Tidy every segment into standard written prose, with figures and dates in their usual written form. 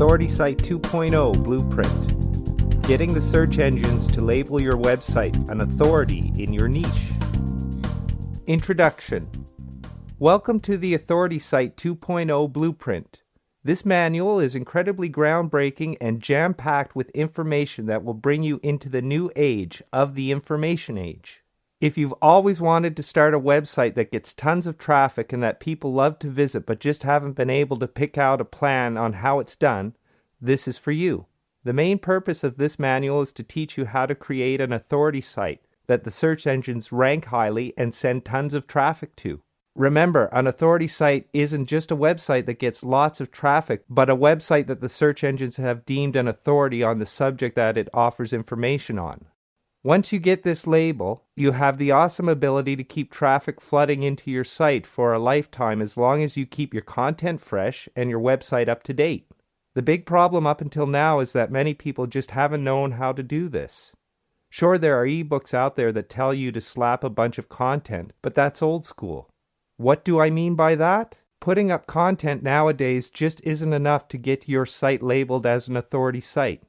Authority Site 2.0 Blueprint. Getting the search engines to label your website an authority in your niche. Introduction. Welcome to the Authority Site 2.0 Blueprint. This manual is incredibly groundbreaking and jam-packed with information that will bring you into the new age of the information age. If you've always wanted to start a website that gets tons of traffic and that people love to visit but just haven't been able to pick out a plan on how it's done, this is for you. The main purpose of this manual is to teach you how to create an authority site that the search engines rank highly and send tons of traffic to. Remember, an authority site isn't just a website that gets lots of traffic, but a website that the search engines have deemed an authority on the subject that it offers information on. Once you get this label, you have the awesome ability to keep traffic flooding into your site for a lifetime as long as you keep your content fresh and your website up to date. The big problem up until now is that many people just haven't known how to do this. Sure, there are ebooks out there that tell you to slap a bunch of content, but that's old school. What do I mean by that? Putting up content nowadays just isn't enough to get your site labeled as an authority site.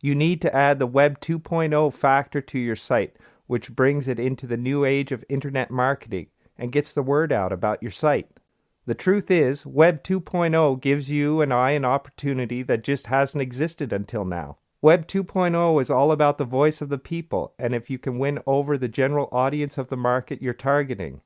You need to add the Web 2.0 factor to your site, which brings it into the new age of internet marketing and gets the word out about your site. The truth is, Web 2.0 gives you and I an opportunity that just hasn't existed until now. Web 2.0 is all about the voice of the people, and if you can win over the general audience of the market you're targeting.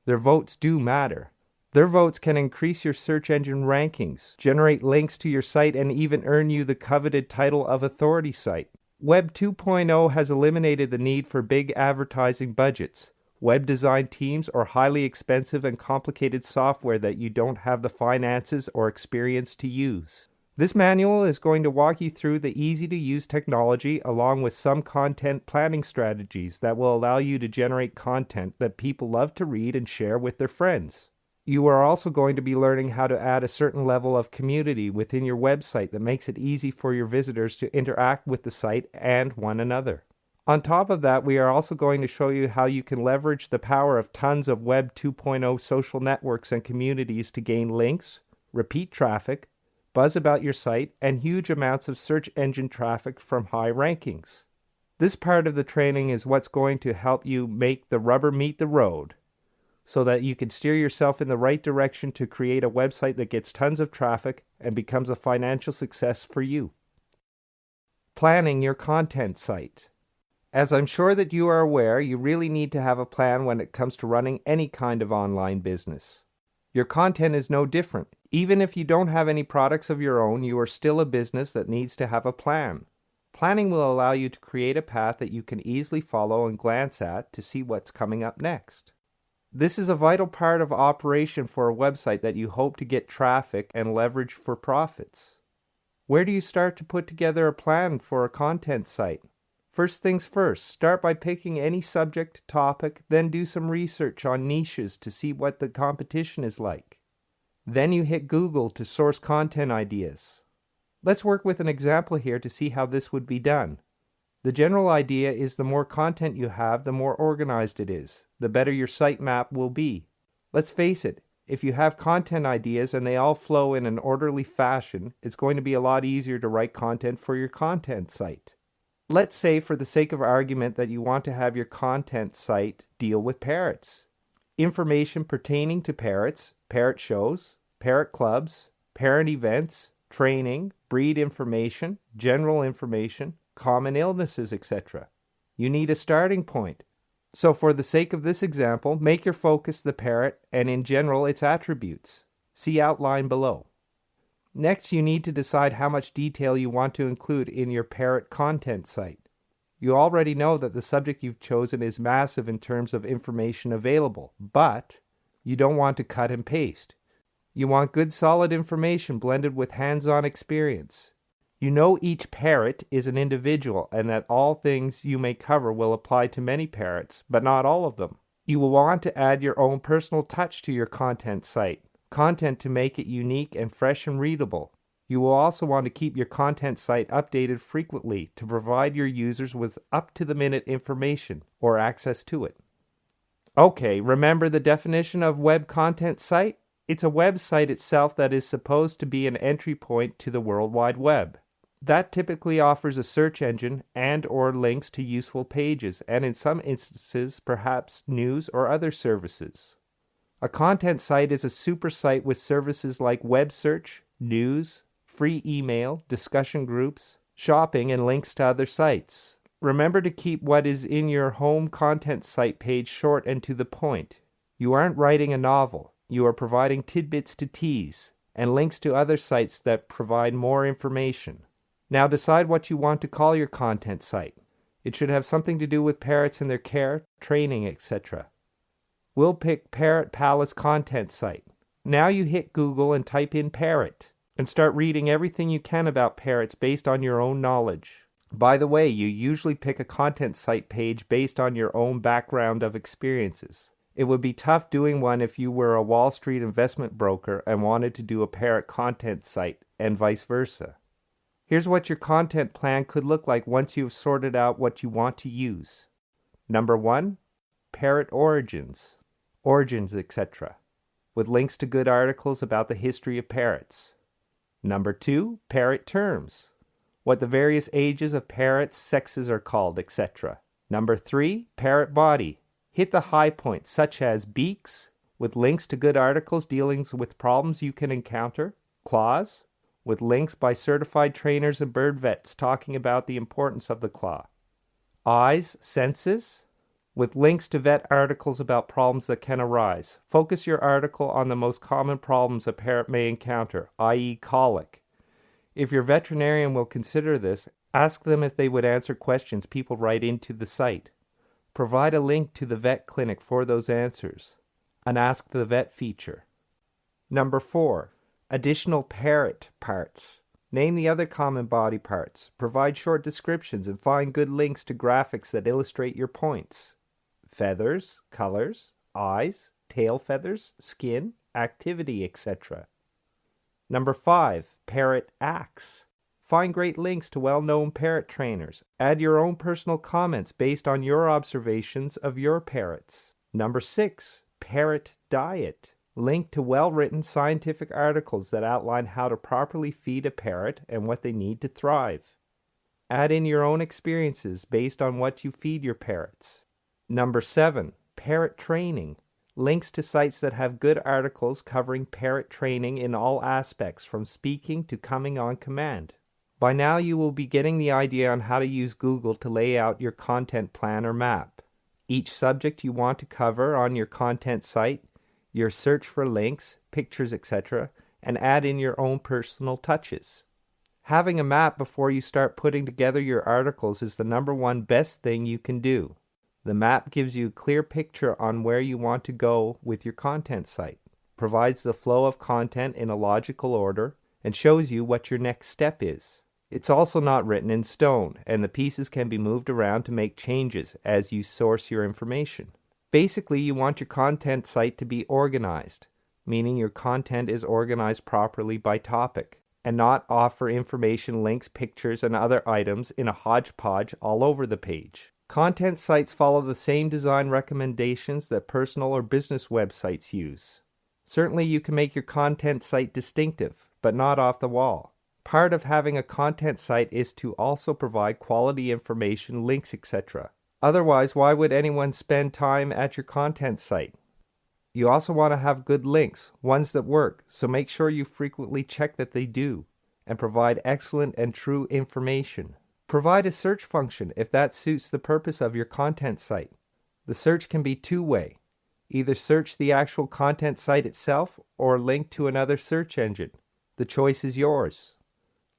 Their votes do matter. Their votes can increase your search engine rankings, generate links to your site, and even earn you the coveted title of authority site. Web 2.0 has eliminated the need for big advertising budgets, web design teams, or highly expensive and complicated software that you don't have the finances or experience to use. This manual is going to walk you through the easy-to-use technology along with some content planning strategies that will allow you to generate content that people love to read and share with their friends. You are also going to be learning how to add a certain level of community within your website that makes it easy for your visitors to interact with the site and one another. On top of that, we are also going to show you how you can leverage the power of tons of Web 2.0 social networks and communities to gain links, repeat traffic, buzz about your site, and huge amounts of search engine traffic from high rankings. This part of the training is what's going to help you make the rubber meet the road, so that you can steer yourself in the right direction to create a website that gets tons of traffic and becomes a financial success for you. Planning your content site. As I'm sure that you are aware, you really need to have a plan when it comes to running any kind of online business. Your content is no different. Even if you don't have any products of your own, you are still a business that needs to have a plan. Planning will allow you to create a path that you can easily follow and glance at to see what's coming up next. This is a vital part of operation for a website that you hope to get traffic and leverage for profits. Where do you start to put together a plan for a content site? First things first, start by picking any subject topic, then do some research on niches to see what the competition is like. Then you hit Google to source content ideas. Let's work with an example here to see how this would be done. The general idea is the more content you have, the more organized it is, the better your sitemap will be. Let's face it, if you have content ideas and they all flow in an orderly fashion, it's going to be a lot easier to write content for your content site. Let's say for the sake of argument that you want to have your content site deal with parrots. Information pertaining to parrots, parrot shows, parrot clubs, parent events, training, breed information, general information, common illnesses, etc. You need a starting point. So for the sake of this example, make your focus the parrot and in general its attributes. See outline below. Next, you need to decide how much detail you want to include in your parrot content site. You already know that the subject you've chosen is massive in terms of information available, but you don't want to cut and paste. You want good solid information blended with hands-on experience. You know each parrot is an individual and that all things you may cover will apply to many parrots, but not all of them. You will want to add your own personal touch to your content site, content to make it unique and fresh and readable. You will also want to keep your content site updated frequently to provide your users with up-to-the-minute information or access to it. Okay, remember the definition of web content site? It's a website itself that is supposed to be an entry point to the World Wide Web. That typically offers a search engine and or links to useful pages, and in some instances, perhaps news or other services. A content site is a super site with services like web search, news, free email, discussion groups, shopping, and links to other sites. Remember to keep what is in your home content site page short and to the point. You aren't writing a novel. You are providing tidbits to tease and links to other sites that provide more information. Now decide what you want to call your content site. It should have something to do with parrots and their care, training, etc. We'll pick Parrot Palace Content Site. Now you hit Google and type in parrot and start reading everything you can about parrots based on your own knowledge. By the way, you usually pick a content site page based on your own background of experiences. It would be tough doing one if you were a Wall Street investment broker and wanted to do a parrot content site, and vice versa. Here's what your content plan could look like once you've sorted out what you want to use. Number 1, parrot origins, etc., with links to good articles about the history of parrots. Number 2, parrot terms, what the various ages of parrots, sexes are called, etc. Number 3, parrot body. Hit the high points such as beaks, with links to good articles dealing with problems you can encounter, claws, with links by certified trainers and bird vets talking about the importance of the claw. Eyes, senses, with links to vet articles about problems that can arise. Focus your article on the most common problems a parrot may encounter, i.e. colic. If your veterinarian will consider this, ask them if they would answer questions people write into the site. Provide a link to the vet clinic for those answers. An Ask the Vet feature. Number 4. Additional parrot parts. Name the other common body parts. Provide short descriptions and find good links to graphics that illustrate your points. Feathers, colors, eyes, tail feathers, skin, activity, etc. Number 5. Parrot acts. Find great links to well-known parrot trainers. Add your own personal comments based on your observations of your parrots. Number 6. Parrot diet. Link to well-written scientific articles that outline how to properly feed a parrot and what they need to thrive. Add in your own experiences based on what you feed your parrots. Number 7. Parrot training. Links to sites that have good articles covering parrot training in all aspects, from speaking to coming on command. By now you will be getting the idea on how to use Google to lay out your content plan or map. Each subject you want to cover on your content site, your search for links, pictures, etc., and add in your own personal touches. Having a map before you start putting together your articles is the number 1 best thing you can do. The map gives you a clear picture on where you want to go with your content site, provides the flow of content in a logical order, and shows you what your next step is. It's also not written in stone, and the pieces can be moved around to make changes as you source your information. Basically, you want your content site to be organized, meaning your content is organized properly by topic, and not offer information, links, pictures, and other items in a hodgepodge all over the page. Content sites follow the same design recommendations that personal or business websites use. Certainly, you can make your content site distinctive, but not off the wall. Part of having a content site is to also provide quality information, links, etc. Otherwise, why would anyone spend time at your content site? You also want to have good links, ones that work, so make sure you frequently check that they do, and provide excellent and true information. Provide a search function if that suits the purpose of your content site. The search can be two-way. Either search the actual content site itself or link to another search engine. The choice is yours.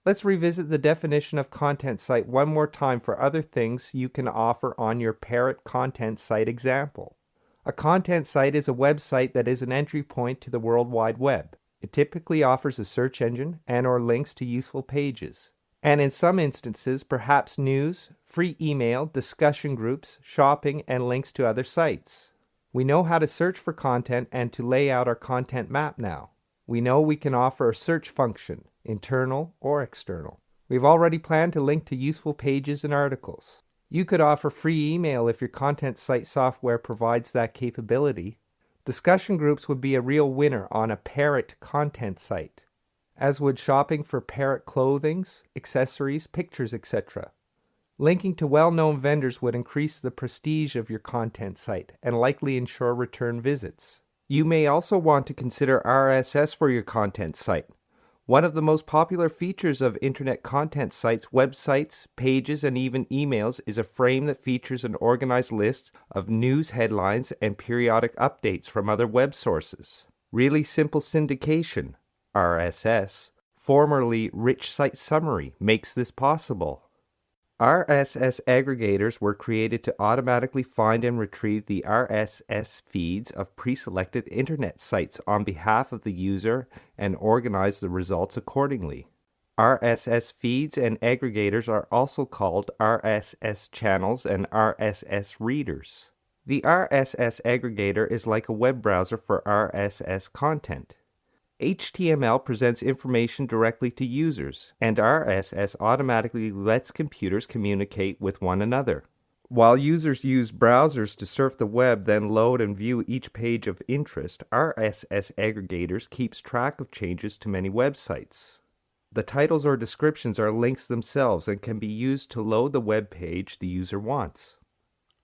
Let's revisit the definition of content site one more time for other things you can offer on your parrot content site example. A content site is a website that is an entry point to the World Wide Web. It typically offers a search engine and or links to useful pages. And in some instances, perhaps news, free email, discussion groups, shopping, and links to other sites. We know how to search for content and to lay out our content map now. We know we can offer a search function, internal or external. We've already planned to link to useful pages and articles. You could offer free email if your content site software provides that capability. Discussion groups would be a real winner on a parrot content site, as would shopping for parrot clothings, accessories, pictures, etc. Linking to well-known vendors would increase the prestige of your content site and likely ensure return visits. You may also want to consider RSS for your content site. One of the most popular features of internet content sites, websites, pages, and even emails is a frame that features an organized list of news headlines and periodic updates from other web sources. Really Simple Syndication, RSS, formerly Rich Site Summary, makes this possible. RSS aggregators were created to automatically find and retrieve the RSS feeds of pre-selected internet sites on behalf of the user and organize the results accordingly. RSS feeds and aggregators are also called RSS channels and RSS readers. The RSS aggregator is like a web browser for RSS content. HTML presents information directly to users, and RSS automatically lets computers communicate with one another. While users use browsers to surf the web, then load and view each page of interest, RSS aggregators keeps track of changes to many websites. The titles or descriptions are links themselves and can be used to load the web page the user wants.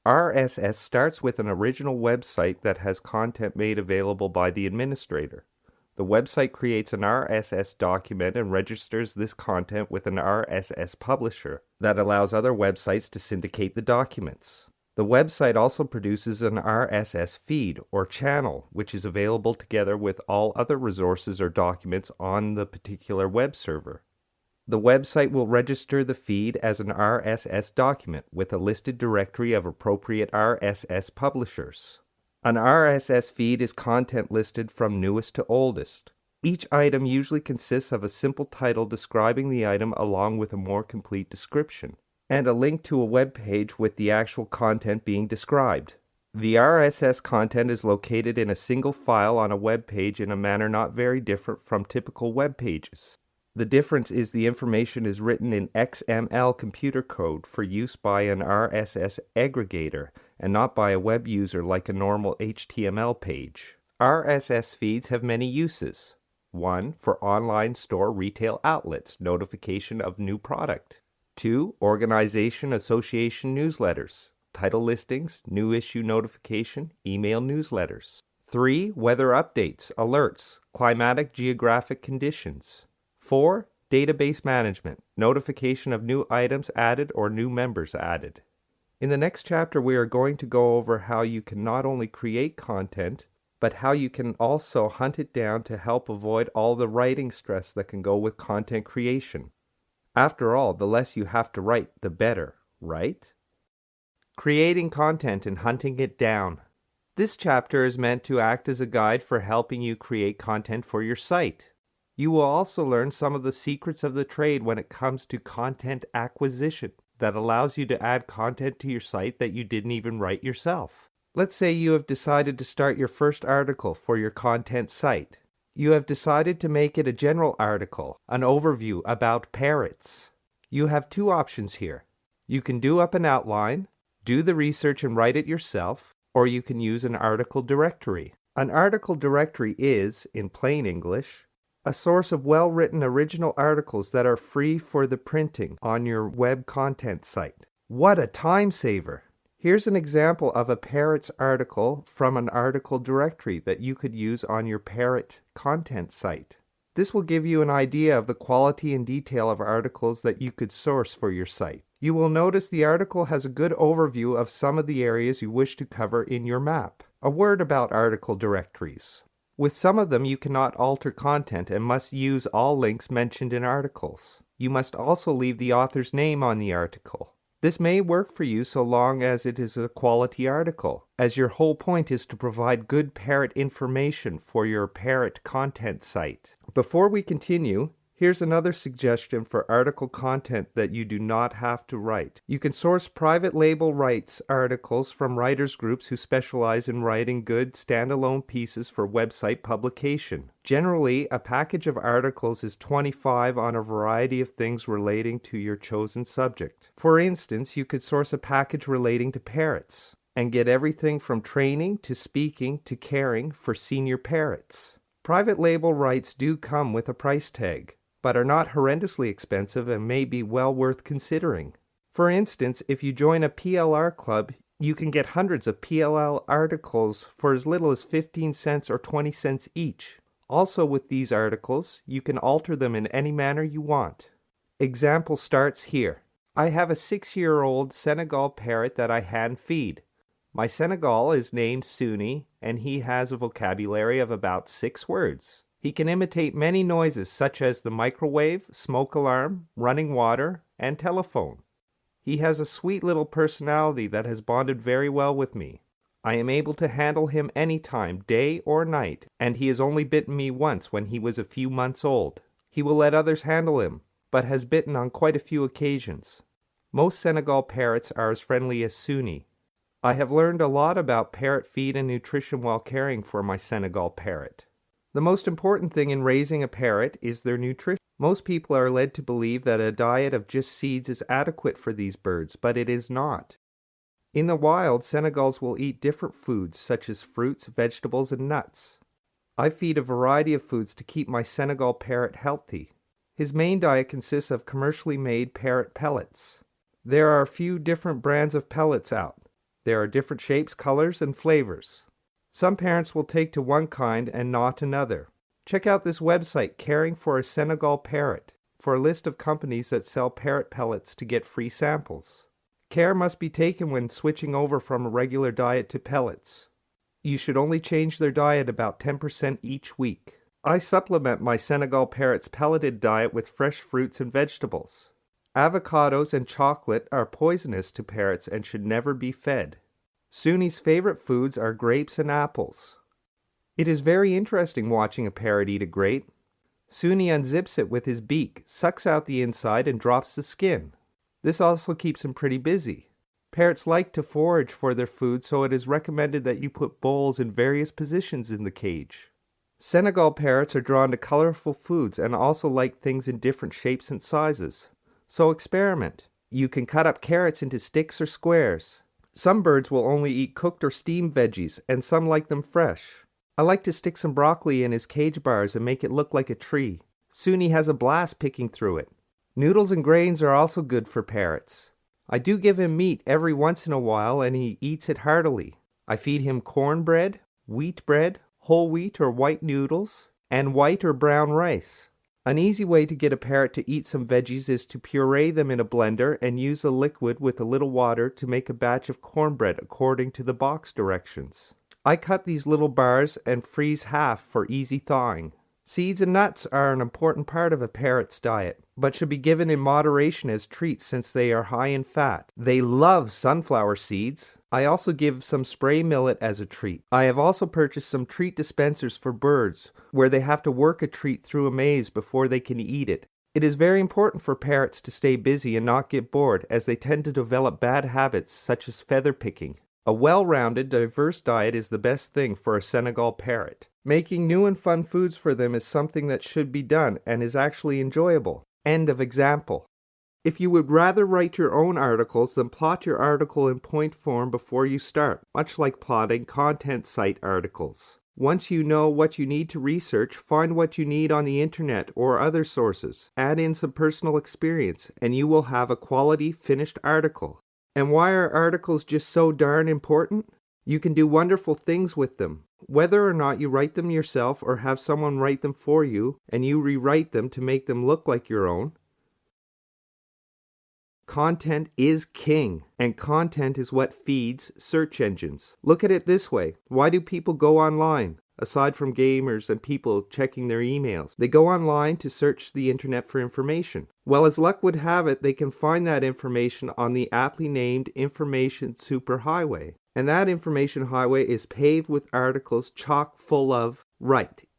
RSS starts with an original website that has content made available by the administrator. The website creates an RSS document and registers this content with an RSS publisher that allows other websites to syndicate the documents. The website also produces an RSS feed or channel, which is available together with all other resources or documents on the particular web server. The website will register the feed as an RSS document with a listed directory of appropriate RSS publishers. An RSS feed is content listed from newest to oldest. Each item usually consists of a simple title describing the item along with a more complete description, and a link to a web page with the actual content being described. The RSS content is located in a single file on a web page in a manner not very different from typical web pages. The difference is the information is written in XML computer code for use by an RSS aggregator and not by a web user like a normal HTML page. RSS feeds have many uses. 1. For online store retail outlets, notification of new product. 2. Organization association newsletters, title listings, new issue notification, email newsletters. 3. Weather updates, alerts, climatic geographic conditions. 4. Database management, notification of new items added or new members added. In the next chapter, we are going to go over how you can not only create content, but how you can also hunt it down to help avoid all the writing stress that can go with content creation. After all, the less you have to write, the better, right? Creating content and hunting it down. This chapter is meant to act as a guide for helping you create content for your site. You will also learn some of the secrets of the trade when it comes to content acquisition that allows you to add content to your site that you didn't even write yourself. Let's say you have decided to start your first article for your content site. You have decided to make it a general article, an overview about parrots. You have two options here. You can do up an outline, do the research and write it yourself, or you can use an article directory. An article directory is, in plain English, a source of well-written original articles that are free for the printing on your web content site. What a time saver! Here's an example of a Parrots article from an article directory that you could use on your Parrot content site. This will give you an idea of the quality and detail of articles that you could source for your site. You will notice the article has a good overview of some of the areas you wish to cover in your map. A word about article directories. With some of them, you cannot alter content and must use all links mentioned in articles. You must also leave the author's name on the article. This may work for you so long as it is a quality article, as your whole point is to provide good Parrot information for your Parrot content site. Before we continue, here's another suggestion for article content that you do not have to write. You can source private label rights articles from writers groups who specialize in writing good standalone pieces for website publication. Generally, a package of articles is $25 on a variety of things relating to your chosen subject. For instance, you could source a package relating to parrots. and get everything from training to speaking to caring for senior parrots. Private label rights do come with a price tag, but are not horrendously expensive and may be well worth considering. For instance, if you join a PLR club, you can get hundreds of PLL articles for as little as 15 cents or 20 cents each. Also with these articles, you can alter them in any manner you want. Example starts here. I have a 6-year-old Senegal parrot that I hand feed. My Senegal is named Suni, and he has a vocabulary of about 6 words. He can imitate many noises such as the microwave, smoke alarm, running water, and telephone. He has a sweet little personality that has bonded very well with me. I am able to handle him any time, day or night, and he has only bitten me once when he was a few months old. He will let others handle him, but has bitten on quite a few occasions. Most Senegal parrots are as friendly as Suni. I have learned a lot about parrot feed and nutrition while caring for my Senegal parrot. The most important thing in raising a parrot is their nutrition. Most people are led to believe that a diet of just seeds is adequate for these birds, but it is not. In the wild, Senegals will eat different foods such as fruits, vegetables, and nuts. I feed a variety of foods to keep my Senegal parrot healthy. His main diet consists of commercially made parrot pellets. There are a few different brands of pellets out. There are different shapes, colors, and flavors. Some parents will take to one kind and not another. Check out this website, Caring for a Senegal Parrot, for a list of companies that sell parrot pellets to get free samples. Care must be taken when switching over from a regular diet to pellets. You should only change their diet about 10% each week. I supplement my Senegal parrot's pelleted diet with fresh fruits and vegetables. Avocados and chocolate are poisonous to parrots and should never be fed. Suni's favorite foods are grapes and apples. It is very interesting watching a parrot eat a grape. Suni unzips it with his beak, sucks out the inside, and drops the skin. This also keeps him pretty busy. Parrots like to forage for their food, so it is recommended that you put bowls in various positions in the cage. Senegal parrots are drawn to colorful foods and also like things in different shapes and sizes. So experiment. You can cut up carrots into sticks or squares. Some birds will only eat cooked or steamed veggies, and some like them fresh. I like to stick some broccoli in his cage bars and make it look like a tree. Suni has a blast picking through it. Noodles and grains are also good for parrots. I do give him meat every once in a while, and he eats it heartily. I feed him cornbread, wheat bread, whole wheat or white noodles, and white or brown rice. An easy way to get a parrot to eat some veggies is to puree them in a blender and use a liquid with a little water to make a batch of cornbread according to the box directions. I cut these little bars and freeze half for easy thawing. Seeds and nuts are an important part of a parrot's diet, but should be given in moderation as treats since they are high in fat. They love sunflower seeds. I also give some spray millet as a treat. I have also purchased some treat dispensers for birds, where they have to work a treat through a maze before they can eat it. It is very important for parrots to stay busy and not get bored, as they tend to develop bad habits such as feather picking. A well-rounded, diverse diet is the best thing for a Senegal parrot. Making new and fun foods for them is something that should be done and is actually enjoyable. End of example. If you would rather write your own articles, then plot your article in point form before you start, much like plotting content site articles. Once you know what you need to research, find what you need on the internet or other sources. Add in some personal experience, and you will have a quality, finished article. And why are articles just so darn important? You can do wonderful things with them. Whether or not you write them yourself or have someone write them for you, and you rewrite them to make them look like your own, content is king, and content is what feeds search engines. Look at it this way. Why do people go online? Aside from gamers and people checking their emails, they go online to search the internet for information. Well, as luck would have it, they can find that information on the aptly named Information Superhighway. And that information highway is paved with articles chock full of,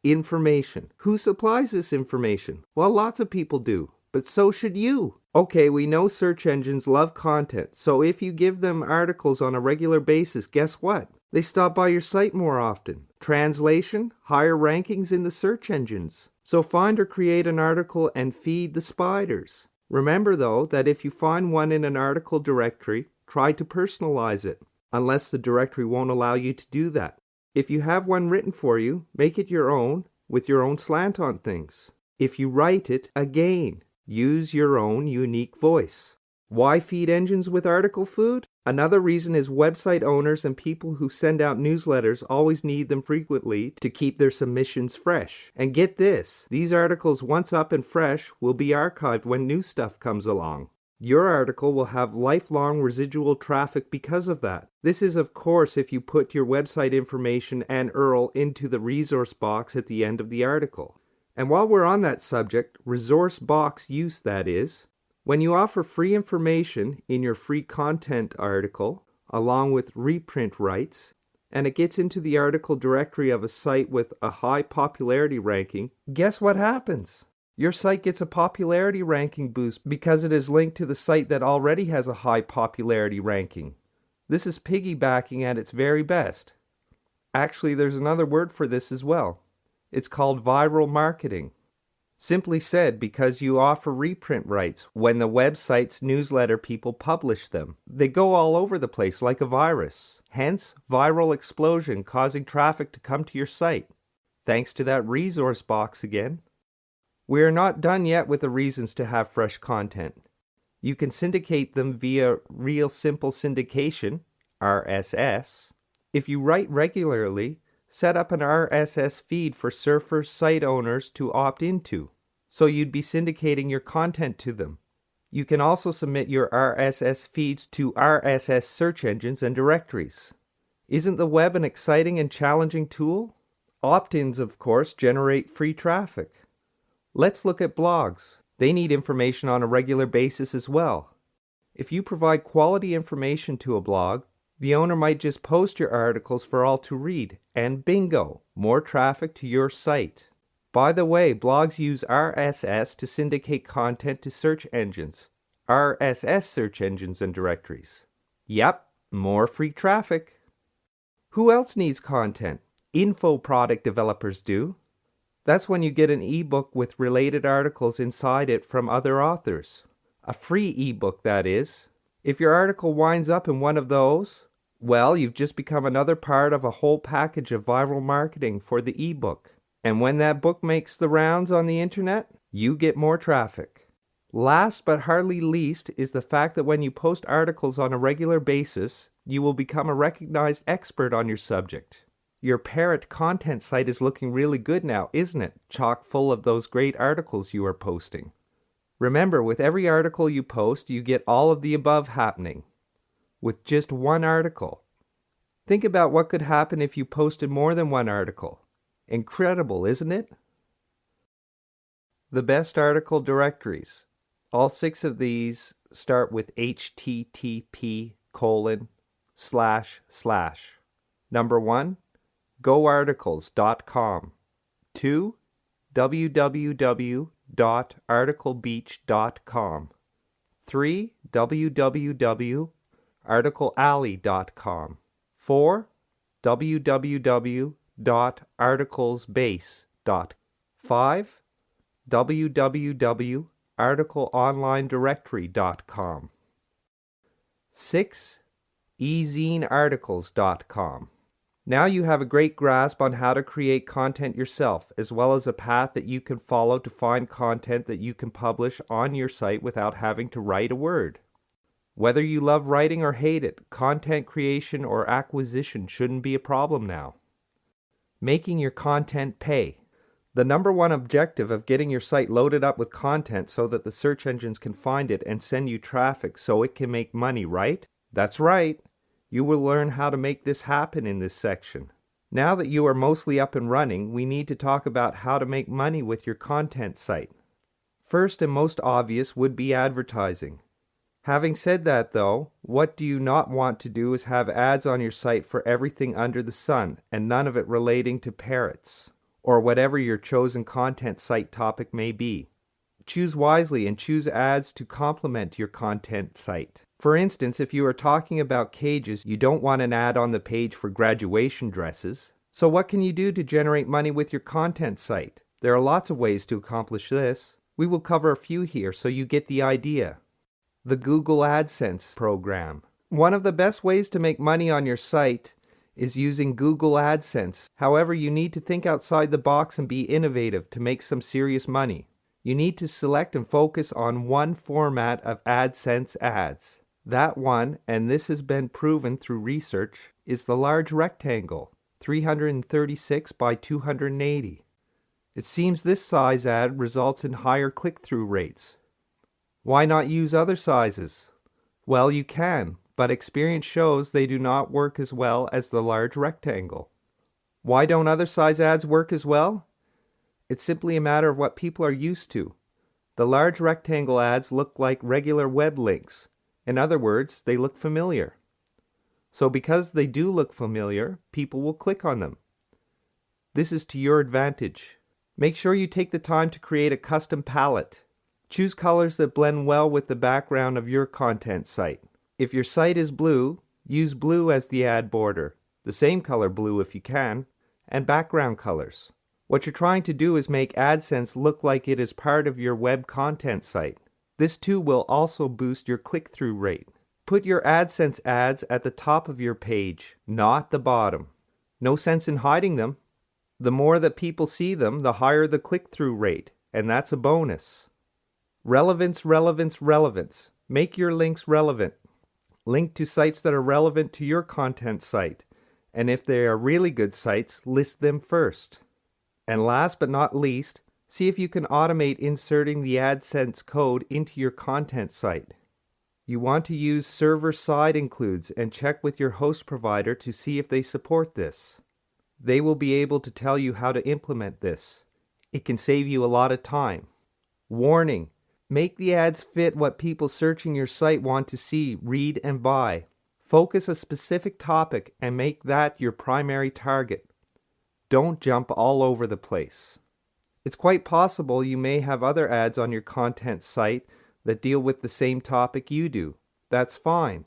information. Who supplies this information? Well, lots of people do, but so should you. Okay, we know search engines love content, so if you give them articles on a regular basis, guess what? They stop by your site more often. Translation, higher rankings in the search engines. So find or create an article and feed the spiders. Remember though, that if you find one in an article directory, try to personalize it. unless the directory won't allow you to do that. If you have one written for you, make it your own with your own slant on things. If you write it, again, use your own unique voice. Why feed engines with article food? Another reason is website owners and people who send out newsletters always need them frequently to keep their submissions fresh. And get this, these articles once up and fresh will be archived when new stuff comes along. Your article will have lifelong residual traffic because of that. This is, of course, if you put your website information and URL into the resource box at the end of the article. And while we're on that subject, resource box use that is, when you offer free information in your free content article, along with reprint rights, and it gets into the article directory of a site with a high popularity ranking, guess what happens? Your site gets a popularity ranking boost because it is linked to the site that already has a high popularity ranking. This is piggybacking at its very best. Actually, there's another word for this as well. It's called viral marketing. Simply said, because you offer reprint rights when the website's newsletter people publish them. They go all over the place like a virus. Hence, viral explosion causing traffic to come to your site. Thanks to that resource box again. We are not done yet with the reasons to have fresh content. You can syndicate them via Real Simple Syndication, RSS. If you write regularly, set up an RSS feed for surfer site owners to opt into, so you'd be syndicating your content to them. You can also submit your RSS feeds to RSS search engines and directories. Isn't the web an exciting and challenging tool? Opt-ins, of course, generate free traffic. Let's look at blogs. They need information on a regular basis as well. If you provide quality information to a blog, the owner might just post your articles for all to read, and bingo, more traffic to your site. By the way, blogs use RSS to syndicate content to search engines, RSS search engines and directories. Yep, more free traffic. Who else needs content? Info product developers do. That's when you get an ebook with related articles inside it from other authors. A free ebook, that is. If your article winds up in one of those, well, you've just become another part of a whole package of viral marketing for the ebook. And when that book makes the rounds on the internet, you get more traffic. Last but hardly least is the fact that when you post articles on a regular basis, you will become a recognized expert on your subject. Your Parrot content site is looking really good now, isn't it? Chock full of those great articles you are posting. Remember, with every article you post, you get all of the above happening. With just one article. Think about what could happen if you posted more than one article. Incredible, isn't it? The best article directories. All 6 of these start with http://. Number 1, goarticles.com. 2, www.articlebeach.com. 3, www.articlealley.com. 4, www.articlesbase.com. 5, www.articleonlinedirectory.com. 6, ezinearticles.com. Now you have a great grasp on how to create content yourself, as well as a path that you can follow to find content that you can publish on your site without having to write a word. Whether you love writing or hate it, content creation or acquisition shouldn't be a problem now. Making your content pay. The number one objective of getting your site loaded up with content so that the search engines can find it and send you traffic so it can make money, right? That's right. You will learn how to make this happen in this section. Now that you are mostly up and running, we need to talk about how to make money with your content site. First and most obvious would be advertising. Having said that though, what do you not want to do is have ads on your site for everything under the sun and none of it relating to parrots, or whatever your chosen content site topic may be. Choose wisely and choose ads to complement your content site. For instance, if you are talking about cages, you don't want an ad on the page for graduation dresses. So what can you do to generate money with your content site? There are lots of ways to accomplish this. We will cover a few here so you get the idea. The Google AdSense program. One of the best ways to make money on your site is using Google AdSense. However, you need to think outside the box and be innovative to make some serious money. You need to select and focus on one format of AdSense ads. That one, and this has been proven through research, is the large rectangle, 336 by 280. It seems this size ad results in higher click-through rates. Why not use other sizes? Well, you can, but experience shows they do not work as well as the large rectangle. Why don't other size ads work as well? It's simply a matter of what people are used to. The large rectangle ads look like regular web links. In other words, they look familiar. So because they do look familiar, people will click on them. This is to your advantage. Make sure you take the time to create a custom palette. Choose colors that blend well with the background of your content site. If your site is blue, use blue as the ad border, the same color blue if you can, and background colors. What you're trying to do is make AdSense look like it is part of your web content site. This too will also boost your click-through rate. Put your AdSense ads at the top of your page, not the bottom. No sense in hiding them. The more that people see them, the higher the click-through rate, and that's a bonus. Relevance, relevance, relevance. Make your links relevant. Link to sites that are relevant to your content site, and if they are really good sites, list them first. And last but not least, see if you can automate inserting the AdSense code into your content site. You want to use server-side includes and check with your host provider to see if they support this. They will be able to tell you how to implement this. It can save you a lot of time. Warning: make the ads fit what people searching your site want to see, read, and buy. Focus a specific topic and make that your primary target. Don't jump all over the place. It's quite possible you may have other ads on your content site that deal with the same topic you do. That's fine.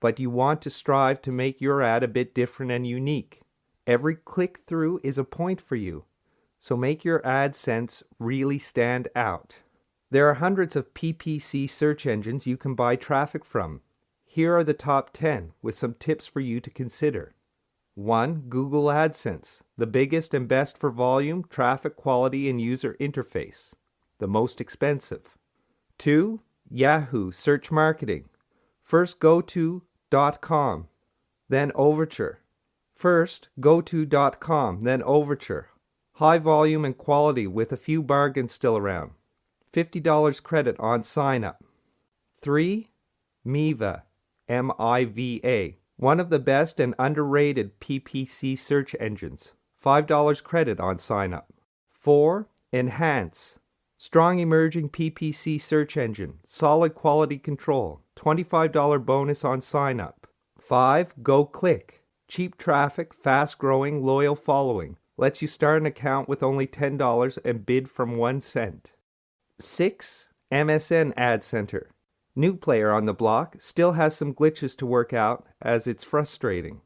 But you want to strive to make your ad a bit different and unique. Every click-through is a point for you, so make your AdSense really stand out. There are hundreds of PPC search engines you can buy traffic from. Here are the top 10 with some tips for you to consider. 1. Google AdSense, the biggest and best for volume, traffic quality, and user interface. The most expensive. 2. Yahoo Search Marketing. First GoTo.com, then Overture. First GoTo.com, then Overture. High volume and quality with a few bargains still around. $50 credit on sign up. 3. Miva, M-I-V-A. One of the best and underrated PPC search engines. $5 credit on sign up. 4. Enhance. Strong emerging PPC search engine. Solid quality control. $25 bonus on sign up. 5. GoClick. Cheap traffic, fast growing, loyal following. Lets you start an account with only $10 and bid from 1 cent. 6. MSN Ad Center. New player on the block, still has some glitches to work out as it's frustrating.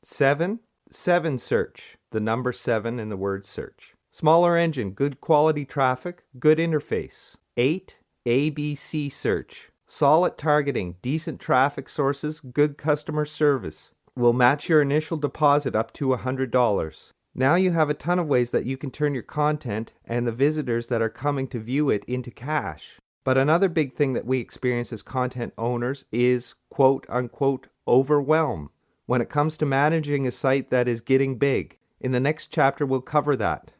7. 7 Search, the number 7 in the word search. Smaller engine, good quality traffic, good interface. 8. ABC Search. Solid targeting, decent traffic sources, good customer service. Will match your initial deposit up to $100. Now you have a ton of ways that you can turn your content and the visitors that are coming to view it into cash. But another big thing that we experience as content owners is quote-unquote overwhelm when it comes to managing a site that is getting big. In the next chapter, we'll cover that.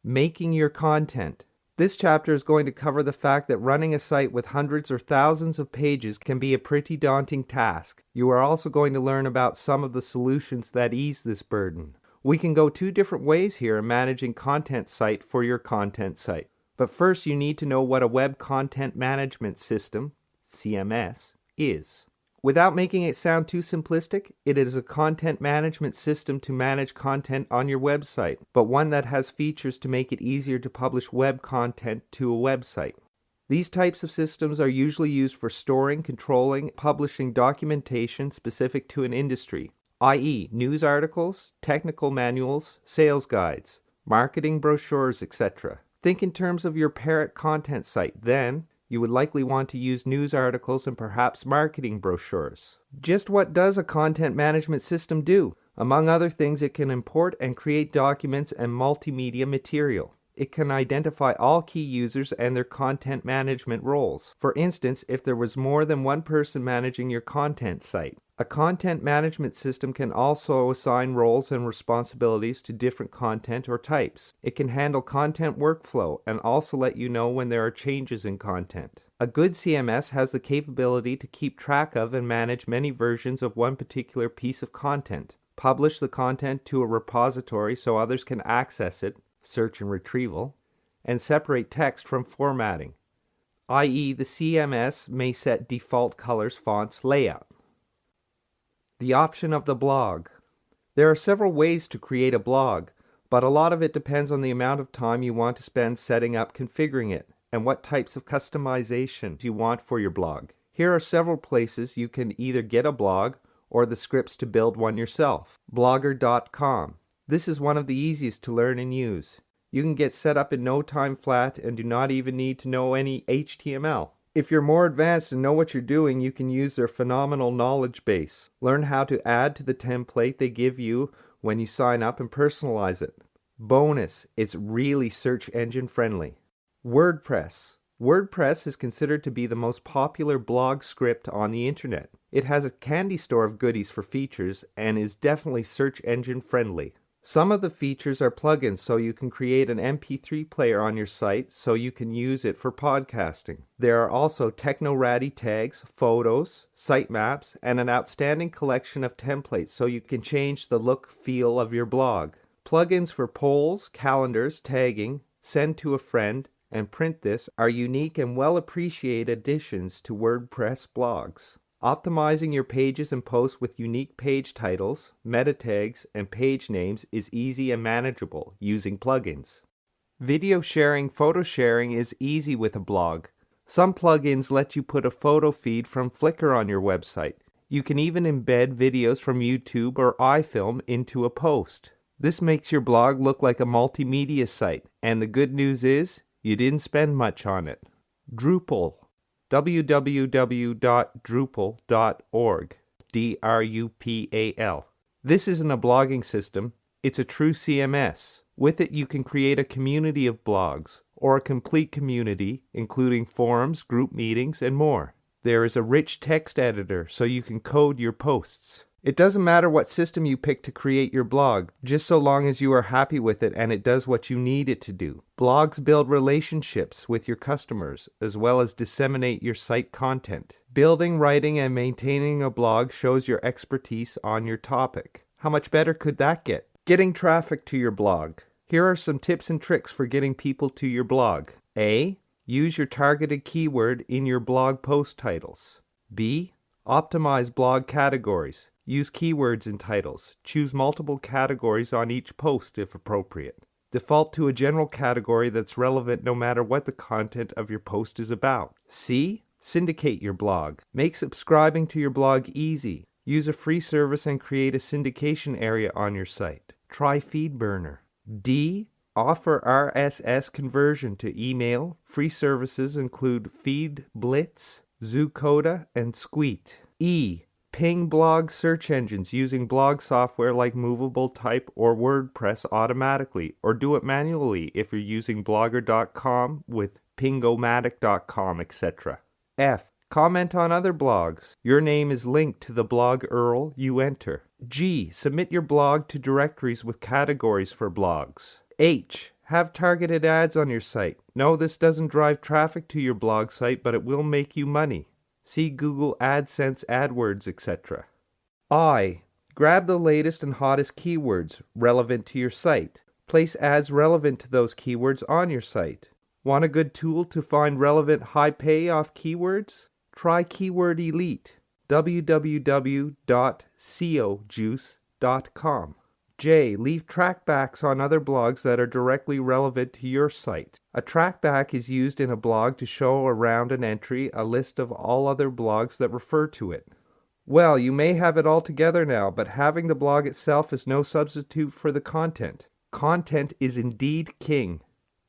Making your content. This chapter is going to cover the fact that running a site with hundreds or thousands of pages can be a pretty daunting task. You are also going to learn about some of the solutions that ease this burden. We can go 2 different ways here in managing content site for your content site. But first, you need to know what a Web Content Management System, CMS, is. Without making it sound too simplistic, it is a content management system to manage content on your website, but one that has features to make it easier to publish web content to a website. These types of systems are usually used for storing, controlling, publishing documentation specific to an industry, i.e. news articles, technical manuals, sales guides, marketing brochures, etc. Think in terms of your parent content site. Then, You would likely want to use news articles and perhaps marketing brochures. Just what does a content management system do? Among other things, it can import and create documents and multimedia material. It can identify all key users and their content management roles. For instance, if there was more than one person managing your content site. A content management system can also assign roles and responsibilities to different content or types. It can handle content workflow and also let you know when there are changes in content. A good CMS has the capability to keep track of and manage many versions of one particular piece of content, publish the content to a repository so others can access it, search and retrieval, and separate text from formatting, i.e. the CMS may set default colors, fonts, layout. The option of the blog. There are several ways to create a blog, but a lot of it depends on the amount of time you want to spend setting up configuring it and what types of customization you want for your blog. Here are several places you can either get a blog or the scripts to build one yourself. Blogger.com. This is one of the easiest to learn and use. You can get set up in no time flat and do not even need to know any HTML. If you're more advanced and know what you're doing, you can use their phenomenal knowledge base. Learn how to add to the template they give you when you sign up and personalize it. Bonus, it's really search engine friendly. WordPress. WordPress is considered to be the most popular blog script on the internet. It has a candy store of goodies for features and is definitely search engine friendly. Some of the features are plugins, so you can create an MP3 player on your site so you can use it for podcasting. There are also techno-ratty tags, photos, sitemaps, and an outstanding collection of templates so you can change the look, feel of your blog. Plugins for polls, calendars, tagging, send to a friend, and print this are unique and well-appreciated additions to WordPress blogs. Optimizing your pages and posts with unique page titles, meta tags, and page names is easy and manageable using plugins. Video sharing, photo sharing is easy with a blog. Some plugins let you put a photo feed from Flickr on your website. You can even embed videos from YouTube or iFilm into a post. This makes your blog look like a multimedia site, and the good news is, you didn't spend much on it. Drupal. www.drupal.org. Drupal. This isn't a blogging system, it's a true CMS. With it you can create a community of blogs, or a complete community, including forums, group meetings, and more. There is a rich text editor so you can code your posts. It doesn't matter what system you pick to create your blog, just so long as you are happy with it and it does what you need it to do. Blogs build relationships with your customers, as well as disseminate your site content. Building, writing, and maintaining a blog shows your expertise on your topic. How much better could that get? Getting traffic to your blog. Here are some tips and tricks for getting people to your blog. A. Use your targeted keyword in your blog post titles. B. Optimize blog categories. Use keywords in titles. Choose multiple categories on each post if appropriate. Default to a general category that's relevant no matter what the content of your post is about. C. Syndicate your blog. Make subscribing to your blog easy. Use a free service and create a syndication area on your site. Try FeedBurner. D. Offer RSS conversion to email. Free services include FeedBlitz, Zoocoda, and Squeet. E. Ping blog search engines using blog software like Movable Type or WordPress automatically, or do it manually if you're using Blogger.com with Pingomatic.com, etc. F. Comment on other blogs. Your name is linked to the blog URL you enter. G. Submit your blog to directories with categories for blogs. H. Have targeted ads on your site. No, this doesn't drive traffic to your blog site, but it will make you money. See Google AdSense, AdWords, etc. I. Grab the latest and hottest keywords relevant to your site. Place ads relevant to those keywords on your site. Want a good tool to find relevant high payoff keywords? Try Keyword Elite. www.seojuice.com. J. Leave trackbacks on other blogs that are directly relevant to your site. A trackback is used in a blog to show around an entry a list of all other blogs that refer to it. Well, you may have it all together now, but having the blog itself is no substitute for the content. Content is indeed king,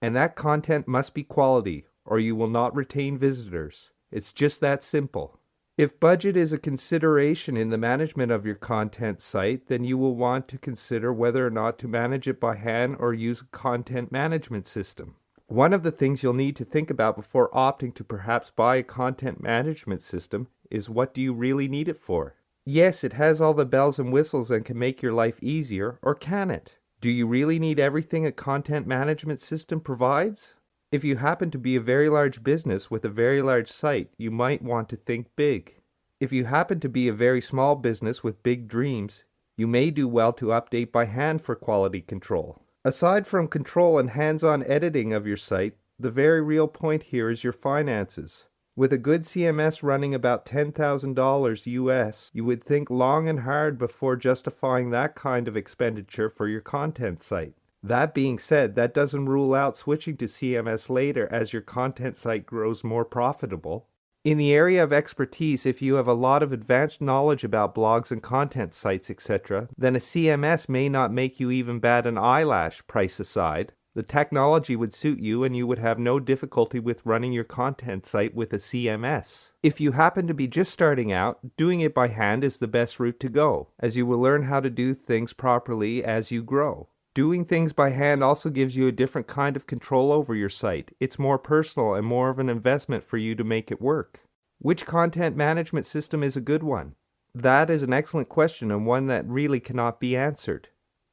and that content must be quality, or you will not retain visitors. It's just that simple. If budget is a consideration in the management of your content site, then you will want to consider whether or not to manage it by hand or use a content management system. One of the things you'll need to think about before opting to perhaps buy a content management system is, what do you really need it for? Yes, it has all the bells and whistles and can make your life easier, or can it? Do you really need everything a content management system provides? If you happen to be a very large business with a very large site, you might want to think big. If you happen to be a very small business with big dreams, you may do well to update by hand for quality control. Aside from control and hands-on editing of your site, the very real point here is your finances. With a good CMS running about $10,000 US, you would think long and hard before justifying that kind of expenditure for your content site. That being said, that doesn't rule out switching to CMS later as your content site grows more profitable. In the area of expertise, if you have a lot of advanced knowledge about blogs and content sites, etc., then a CMS may not make you even bat an eyelash, price aside. The technology would suit you and you would have no difficulty with running your content site with a CMS. If you happen to be just starting out, doing it by hand is the best route to go, as you will learn how to do things properly as you grow. Doing things by hand also gives you a different kind of control over your site. It's more personal and more of an investment for you to make it work. Which content management system is a good one? That is an excellent question and one that really cannot be answered.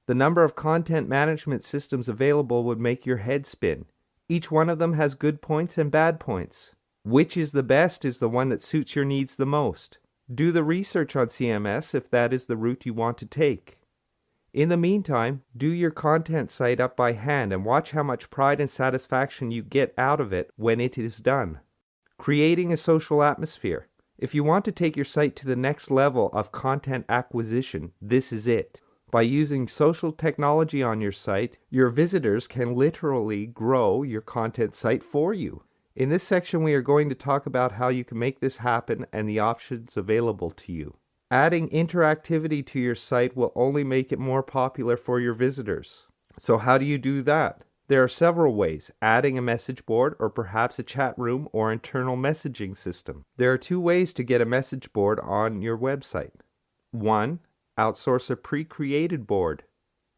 The number of content management systems available would make your head spin. Each one of them has good points and bad points. Which is the best is the one that suits your needs the most. Do the research on CMS if that is the route you want to take. In the meantime, do your content site up by hand and watch how much pride and satisfaction you get out of it when it is done. Creating a social atmosphere. If you want to take your site to the next level of content acquisition, this is it. By using social technology on your site, your visitors can literally grow your content site for you. In this section, we are going to talk about how you can make this happen and the options available to you. Adding interactivity to your site will only make it more popular for your visitors. So how do you do that? There are several ways: adding a message board or perhaps a chat room or internal messaging system. There are 2 ways to get a message board on your website. 1. Outsource a pre-created board.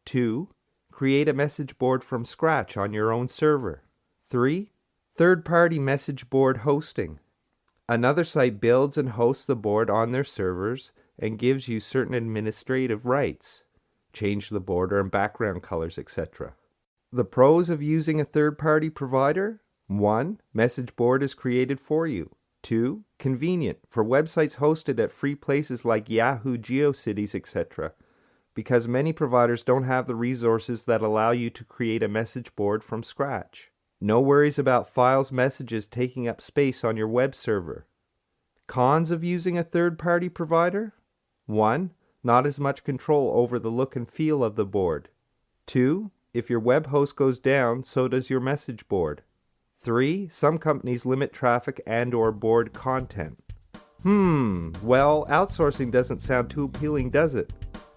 2. Create a message board from scratch on your own server. 3. Third-party message board hosting. Another site builds and hosts the board on their servers and gives you certain administrative rights. Change the border and background colors, etc. The pros of using a third-party provider: 1. Message board is created for you. 2. Convenient for websites hosted at free places like Yahoo, GeoCities, etc., because many providers don't have the resources that allow you to create a message board from scratch. No worries about files, messages taking up space on your web server. Cons of using a third-party provider: 1. Not as much control over the look and feel of the board. 2. If your web host goes down, so does your message board. 3. Some companies limit traffic and/or board content. Well, outsourcing doesn't sound too appealing, does it?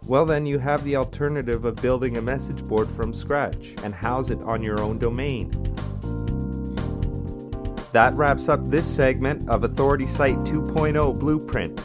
Well, then you have the alternative of building a message board from scratch and house it on your own domain. That wraps up this segment of Authority Site 2.0 Blueprint.